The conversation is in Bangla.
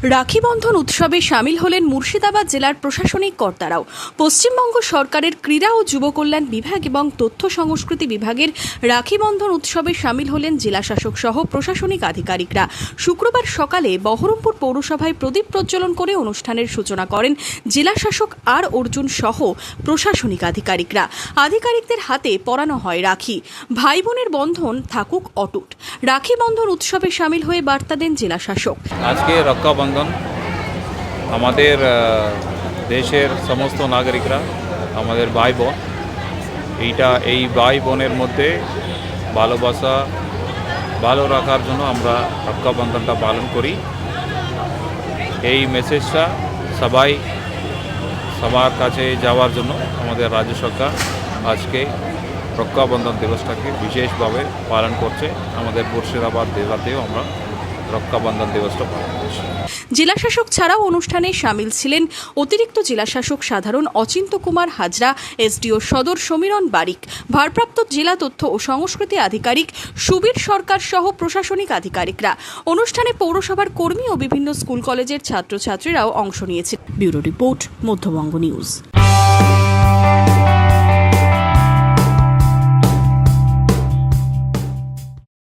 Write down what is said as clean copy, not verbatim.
রাখি বন্ধন উৎসবে সামিল হলেন মুর্শিদাবাদ জেলার প্রশাসনিক কর্তারাও। পশ্চিমবঙ্গ সরকারের ক্রীড়া ও যুব কল্যাণ বিভাগ এবং তথ্য সংস্কৃতি বিভাগের রাখি বন্ধন উৎসবে সামিল হলেন জেলাশাসক সহ প্রশাসনিক আধিকারিকরা। শুক্রবার সকালে বহরমপুর পৌরসভায় প্রদীপ প্রজ্বলন করে অনুষ্ঠানের সূচনা করেন জেলাশাসক আর অর্জুন সহ প্রশাসনিক আধিকারিকরা। আধিকারিকদের হাতে পরানো হয় রাখি। ভাই বোনের বন্ধন থাকুক অটুট। রাখি বন্ধন উৎসবে সামিল হয়ে বার্তা দেন জেলাশাসক। আজকে রক্ষা বন্ধন আমাদের দেশের সমস্ত নাগরিকরা আমাদের ভাই বোন, এই ভাই বোনের মধ্যে ভালোবাসা ভালো রাখার জন্য আমরা রক্ষা বন্ধনটা পালন করি। এই মেসেজটা সবার কাছে যাওয়ার জন্য আমাদের রাজ্য সরকার আজকে রক্ষা বন্ধন দিবসটাকে বিশেষভাবে পালন করছে। আমাদের মুর্শিদাবাদ জেলাতেও আমরা রক্ষা বন্ধন দিবসটা পালন করছি। জেলাশাসক ছাড়াও অনুষ্ঠানে সামিল ছিলেন অতিরিক্ত জেলাশাসক সাধারণ অচিন্ত কুমার হাজরা, এসডিও সদর সমীরণ বারিক, ভারপ্রাপ্ত জেলা তথ্য ও সংস্কৃতি আধিকারিক সুবীর সরকার সহ প্রশাসনিক আধিকারিকরা। অনুষ্ঠানে পৌরসভার কর্মী ও বিভিন্ন স্কুল কলেজের ছাত্রছাত্রীরাও অংশ নিয়েছেন। Bureau report, Madhyabanga news.